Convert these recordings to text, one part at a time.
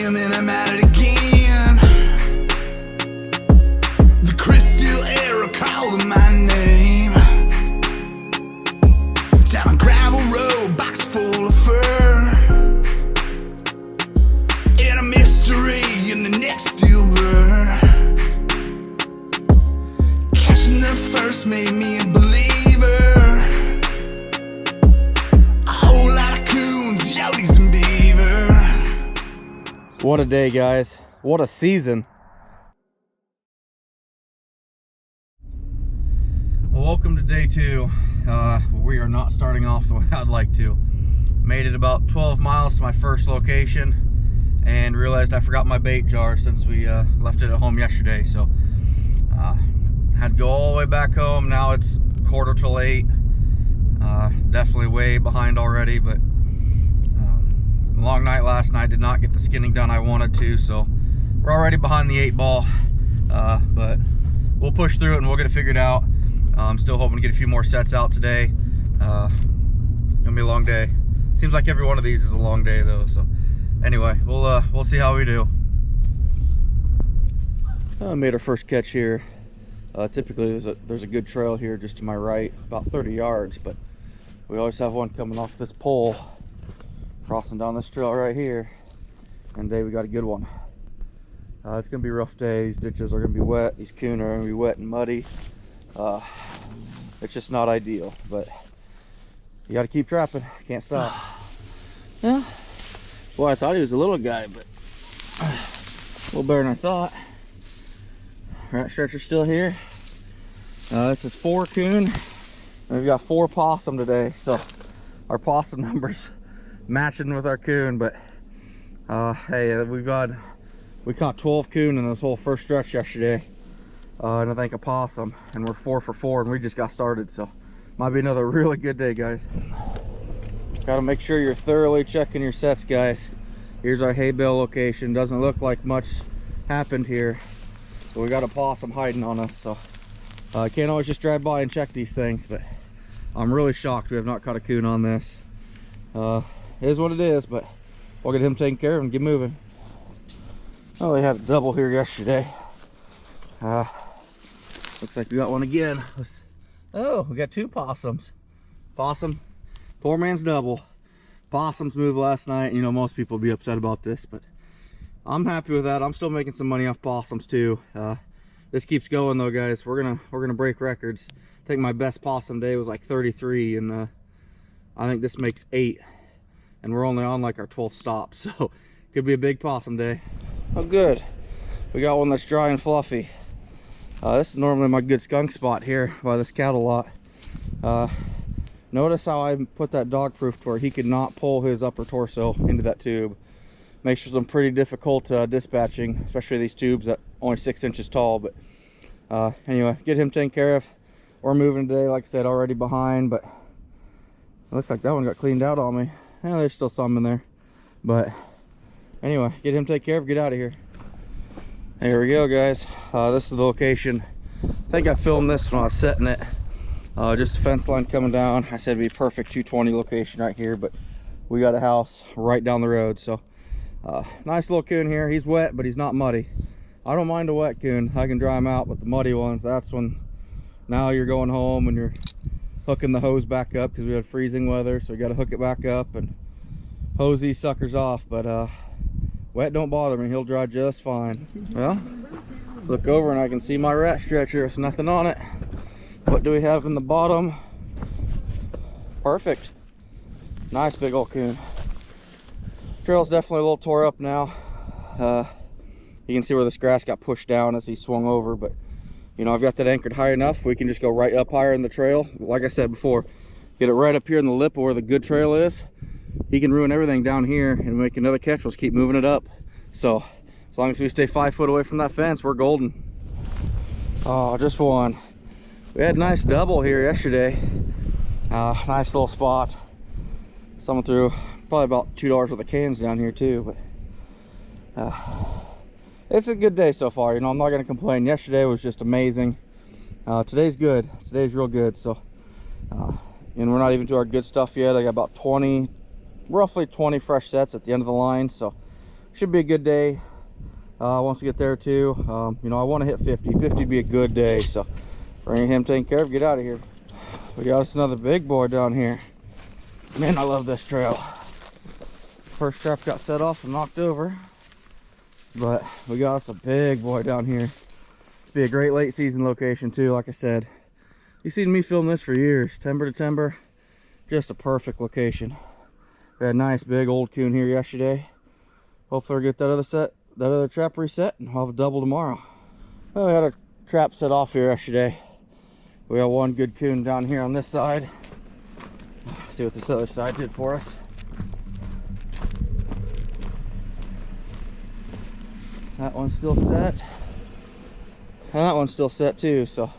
him and I'm at it again. The crystal arrow calling my name. Down a gravel road, box full of fur, and a mystery in the next steel blur. Catching the first made me a believer. A whole lot of coons, yotes, and beaver. What a day, guys. What a season. Well, welcome to day 2. We are not starting off the way I'd like to. Made it about 12 miles to my first location and realized I forgot my bait jar since we left it at home yesterday. So had to go all the way back home. Now it's 7:45. Definitely way behind already, but long night last night. Did not get the skinning done I wanted to, so we're already behind the 8 ball, but we'll push through it and we'll get it figured out. I'm still hoping to get a few more sets out today. Gonna be a long day. Seems like every one of these is a long day though, so anyway, we'll see how we do. I made our first catch here. Typically there's a good trail here just to my right, about 30 yards, but we always have one coming off this pole crossing down this trail right here, and today we got a good one. It's gonna be a rough day. These ditches are gonna be wet, these coon are gonna be wet and muddy. It's just not ideal, but you got to keep trapping, can't stop. Yeah, well, I thought he was a little guy, but a little better than I thought. Rat stretcher still here. This is 4 coon, and we've got 4 possum today, so our possum numbers matching with our coon. But hey, we caught 12 coon in this whole first stretch yesterday, and I think a possum, and we're 4 for 4, and we just got started, so might be another really good day, guys. Got to make sure you're thoroughly checking your sets, guys. Here's our hay bale location. Doesn't look like much happened here, so we got a possum hiding on us, so I can't always just drive by and check these things, but I'm really shocked we have not caught a coon on this. It is what it is, but we'll get him taken care of and get moving. Oh, we had a double here yesterday. Looks like we got one again. Oh, we got 2 possums. Possum, poor man's double. Possums moved last night. You know, most people will be upset about this, but I'm happy with that. I'm still making some money off possums too. This keeps going though, guys. We're gonna break records. I think my best possum day was like 33, and I think this makes 8, and we're only on like our 12th stop, so could be a big possum day. Oh, good. We got one that's dry and fluffy. This is normally my good skunk spot here by this cattle lot. Notice how I put that dog proof to where he could not pull his upper torso into that tube. Makes them pretty difficult dispatching, especially these tubes that only 6 inches tall. But anyway, get him taken care of. We're moving today, like I said, already behind, but it looks like that one got cleaned out on me. Yeah, there's still some in there, but anyway, get him taken care of, get out of here. Here we go, guys. This is the location. I think I filmed this when I was setting it. Just a fence line coming down. I said it'd be a perfect 220 location right here, but we got a house right down the road. So nice little coon here. He's wet, but he's not muddy. I don't mind a wet coon. I can dry him out, but the muddy ones, that's when now you're going home and you're hooking the hose back up, because we had freezing weather, so you got to hook it back up and hose these suckers off. But wet don't bother me, he'll dry just fine. Well, look over and I can see my rat stretcher. There's nothing on it. What do we have in the bottom? Perfect. Nice big old coon. Trail's definitely a little tore up now. You can see where this grass got pushed down as he swung over, but you know, I've got that anchored high enough. We can just go right up higher in the trail. Like I said before, get it right up here in the lip where the good trail is. He can ruin everything down here and make another catch. We'll just keep moving it up. So as long as we stay 5 foot away from that fence, we're golden. Oh, just one. We had a nice double here yesterday. Nice little spot. Someone threw probably about $2 worth of cans down here too, but it's a good day so far. You know, I'm not going to complain. Yesterday was just amazing. Today's good. Today's real good. So and we're not even to our good stuff yet. I got about roughly 20 fresh sets at the end of the line, so should be a good day once we get there too. You know, I want to hit 50. 50 would be a good day. So bring him taken care of, get out of here. We got us another big boy down here. Man, I love this trail. First trap got set off and knocked over, but we got us a big boy down here. It's be a great late season location too. Like I said, you've seen me film this for years. Timber to timber, just a perfect location. We had a nice big old coon here yesterday. Hopefully we'll get that other trap reset, and we'll have a double tomorrow. Well, we had a trap set off here yesterday. We got one good coon down here on this side. Let's see what this other side did for us. That one's still set, and that one's still set too, so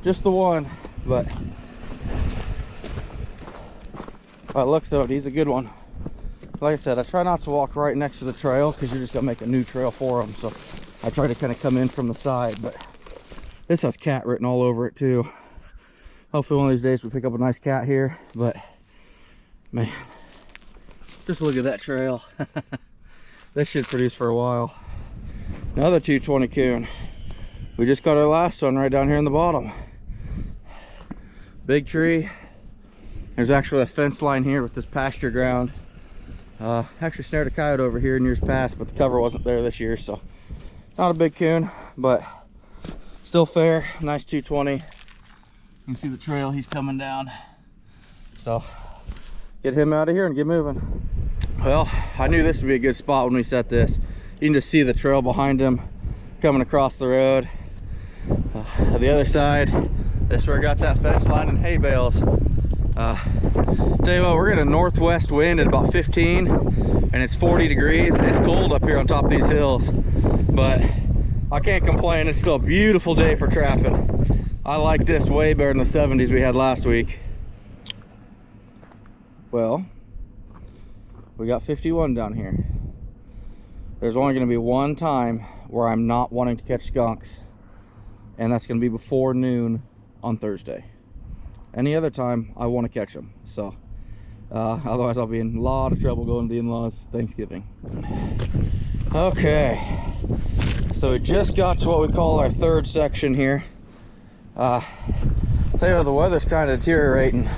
just the one, but by the looks of it, he's a good one. Like I said, I try not to walk right next to the trail because you're just gonna make a new trail for them, so I try to kind of come in from the side. But this has cat written all over it too. Hopefully one of these days we pick up a nice cat here, but man, just look at that trail. This should produce for a while. Another 220 coon. We just got our last one right down here in the bottom. Big tree. There's actually a fence line here with this pasture ground. Actually snared a coyote over here in years past, but the cover wasn't there this year, so not a big coon, but still fair. Nice 220. You can see the trail he's coming down, so get him out of here and get moving. Well, I knew this would be a good spot when we set this. You can just see the trail behind him coming across the road. The other side, this is where I got that fence line and hay bales. Tell you what, we're getting a northwest wind at about 15, and it's 40 degrees. It's cold up here on top of these hills, but I can't complain. It's still a beautiful day for trapping. I like this way better than the 70s we had last week. Well, we got 51 down here. There's only going to be one time where I'm not wanting to catch skunks, and that's going to be before noon on Thursday. Any other time I want to catch them, so otherwise I'll be in a lot of trouble going to the in-laws Thanksgiving. Okay, so we just got to what we call our third section here. Tell you what, the weather's kind of deteriorating.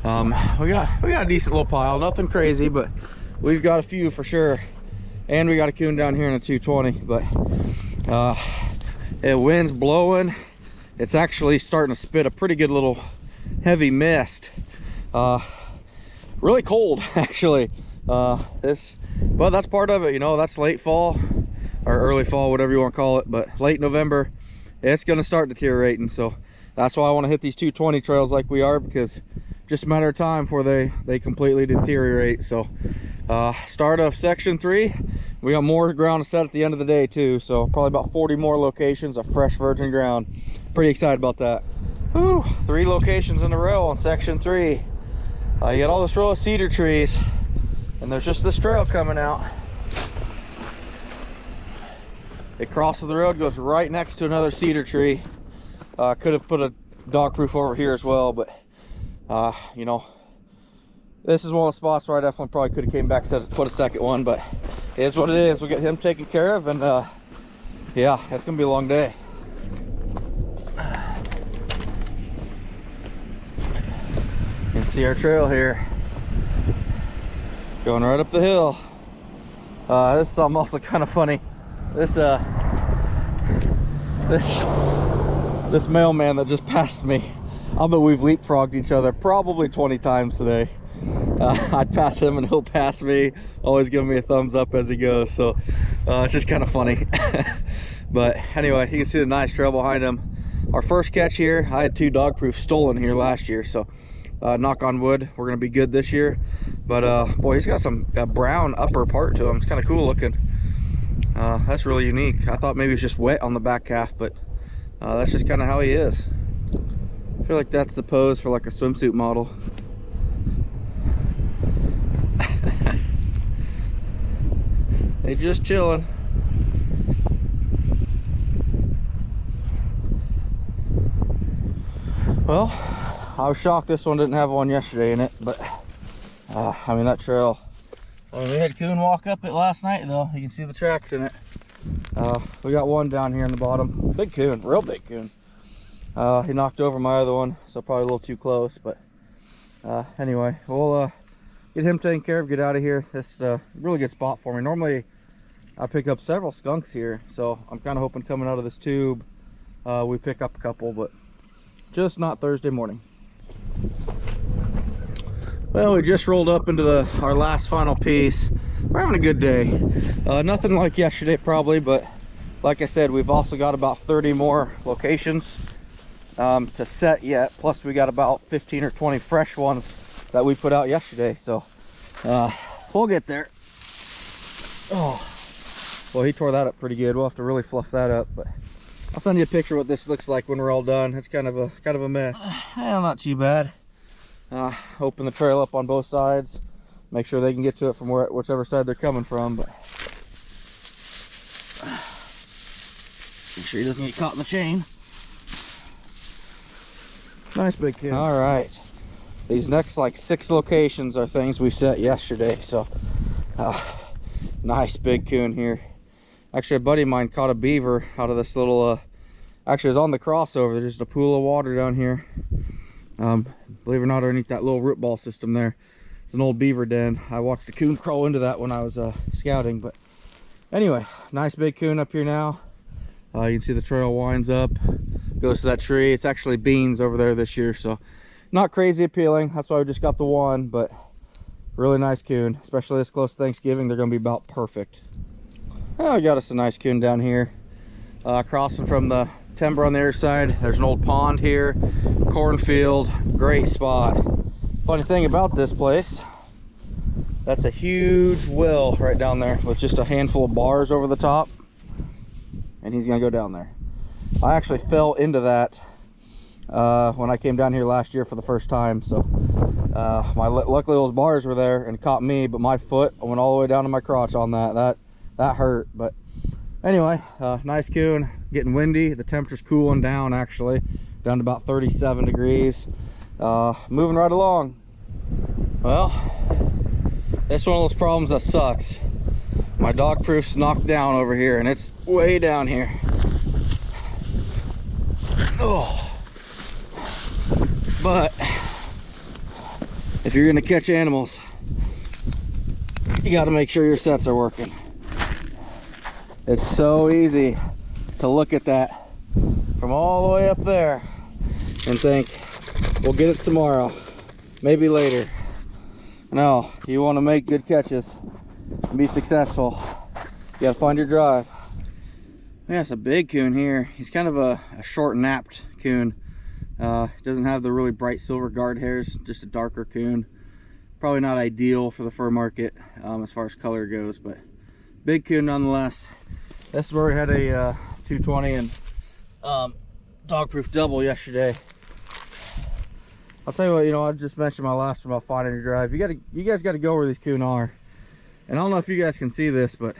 We got a decent little pile, nothing crazy, but we've got a few for sure. And we got a coon down here in a 220, but the wind's blowing. It's actually starting to spit a pretty good little heavy mist. Really cold actually. But that's part of it, you know. That's late fall or early fall, whatever you want to call it, but late November it's going to start deteriorating. So that's why I want to hit these 220 trails like we are, because just a matter of time before they completely deteriorate. So start of section 3. We got more ground to set at the end of the day too, so probably about 40 more locations of fresh virgin ground. Pretty excited about that. Whew, 3 locations in a row on section 3. You got all this row of cedar trees, and there's just this trail coming out. It crosses the road, goes right next to another cedar tree. Could have put a dog proof over here as well, but you know, this is one of the spots where I definitely probably could have came back and put a second one, but it is what it is. We'll get him taken care of, and yeah, it's gonna be a long day. You can see our trail here going right up the hill. This is something also kind of funny. This mailman that just passed me, I bet we've leapfrogged each other probably 20 times today. I'd pass him and he'll pass me, always giving me a thumbs up as he goes, so it's just kind of funny. But anyway, you can see the nice trail behind him. Our first catch here, I had 2 dog proofs stolen here last year, so knock on wood, we're gonna be good this year. But boy, he's got some brown upper part to him. It's kind of cool looking. That's really unique. I thought maybe it's just wet on the back half, but that's just kind of how he is. I feel like that's the pose for like a swimsuit model. They just chilling. Well, I was shocked this one didn't have one yesterday in it, but I mean, that trail Well, we had coon walk up it last night though. You can see the tracks in it. We got one down here in the bottom. Big coon, real big coon. He knocked over my other one, so probably a little too close, but anyway, we'll get him taken care of, get out of here. This really good spot for me. Normally I pick up several skunks here, so I'm kind of hoping coming out of this tube we pick up a couple, but just not Thursday morning. Well, we just rolled up into our last final piece. We're having a good day. Nothing like yesterday probably, but like I said, we've also got about 30 more locations to set yet. Plus we got about 15 or 20 fresh ones that we put out yesterday. So we'll get there. Oh, well, he tore that up pretty good. We'll have to really fluff that up, but I'll send you a picture of what this looks like when we're all done. It's kind of a mess. Well, not too bad. Open the trail up on both sides, make sure they can get to it from whichever side they're coming from, but make sure he doesn't get caught in the chain. Nice big coon. All right, these next like 6 locations are things we set yesterday, so nice big coon here. Actually, a buddy of mine caught a beaver out of this little actually it was on the crossover. There's just a pool of water down here. Believe it or not, underneath that little root ball system there, it's an old beaver den. I watched a coon crawl into that when I was scouting. But anyway, nice big coon up here now. You can see the trail winds up, goes to that tree. It's actually beans over there this year, so not crazy appealing. That's why we just got the one, but really nice coon, especially this close to Thanksgiving. They're gonna be about perfect. Oh, we got us a nice coon down here, crossing from the timber on the other side. There's an old pond here, cornfield, great spot. Funny thing about this place, that's a huge well right down there with just a handful of bars over the top, and he's gonna go down there. I actually fell into that when I came down here last year for the first time, so luckily those bars were there and caught me, but my foot went all the way down to my crotch on that hurt. But anyway, nice coon. Getting windy, the temperature's cooling down, actually down to about 37 degrees. Moving right along. Well, it's one of those problems that sucks. My dog proof's knocked down over here, and it's way down here. Oh, but if you're gonna catch animals, you got to make sure your sets are working. It's so easy to look at that from all the way up there and think, we'll get it tomorrow, maybe later. No, you want to make good catches and be successful, you got to find your drive. Yeah, it's a big coon here. He's kind of a short napped coon. Doesn't have the really bright silver guard hairs, just a darker coon. Probably not ideal for the fur market as far as color goes, but big coon nonetheless. This is where we had a 220 and dog proof double yesterday. I'll tell you what, you know, I just mentioned my last one about finding your drive. You guys got to go where these coon are. And I don't know if you guys can see this, but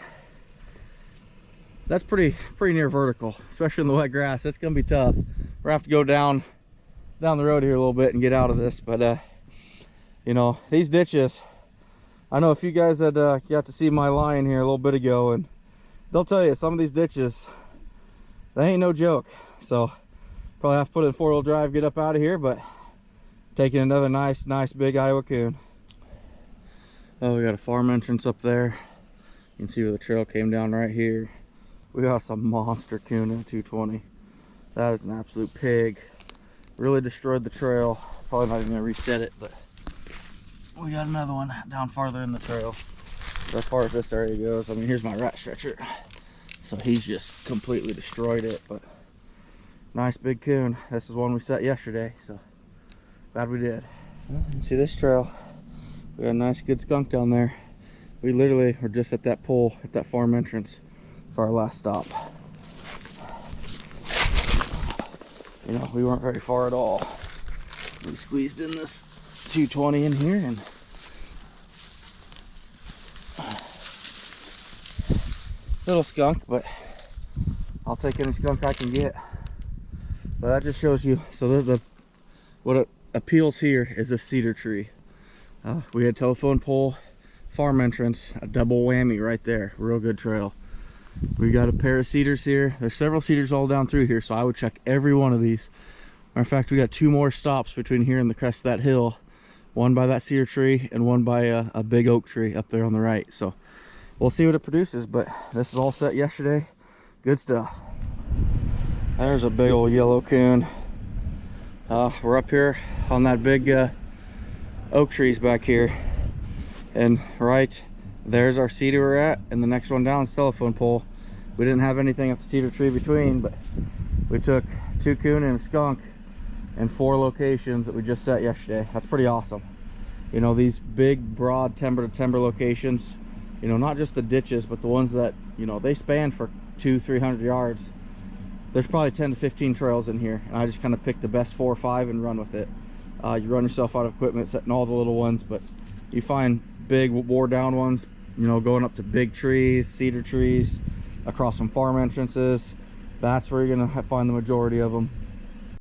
that's pretty near vertical, especially in the wet grass. It's gonna be tough. We're gonna have to go down the road here a little bit and get out of this. But you know, these ditches, I know if you guys had got to see my line here a little bit ago, and they'll tell you some of these ditches, they ain't no joke. So probably have to put it in 4-wheel drive, get up out of here, but taking another nice big Iowa coon. Oh, we got a farm entrance up there. You can see where the trail came down right here. We got some monster coon in a 220. That is an absolute pig. Really destroyed the trail. Probably not even gonna reset it, but we got another one down farther in the trail. So as far as this area goes, I mean, here's my rat stretcher. So he's just completely destroyed it, but nice big coon. This is one we set yesterday, so glad we did. Well, you can see this trail. We got a nice good skunk down there. We literally were just at that pole at that farm entrance for our last stop. You know, we weren't very far at all. We squeezed in this 220 in here, and little skunk, but I'll take any skunk I can get. But that just shows you, so what appeals here is a cedar tree. We had telephone pole farm entrance, a double whammy right there. Real good trail. We got a pair of cedars here. There's several cedars all down through here, so I would check every one of these. Matter of fact, we got 2 more stops between here and the crest of that hill. One by that cedar tree and one by a big oak tree up there on the right. So we'll see what it produces, but this is all set yesterday. Good stuff. There's a big old yellow coon. We're up here on that big oak trees back here, and right there's our cedar we're at, and the next one down is telephone pole. We didn't have anything at the cedar tree between, but we took 2 coon and a skunk in 4 locations that we just set yesterday. That's pretty awesome. You know, these big broad timber to timber locations, you know, not just the ditches, but the ones that, you know, they span for 200-300 yards. There's probably 10 to 15 trails in here, and I just kind of pick the best 4 or 5 and run with it. You run yourself out of equipment setting all the little ones, but you find big wore down ones, you know, going up to big trees, cedar trees, across some farm entrances. That's where you're gonna find the majority of them.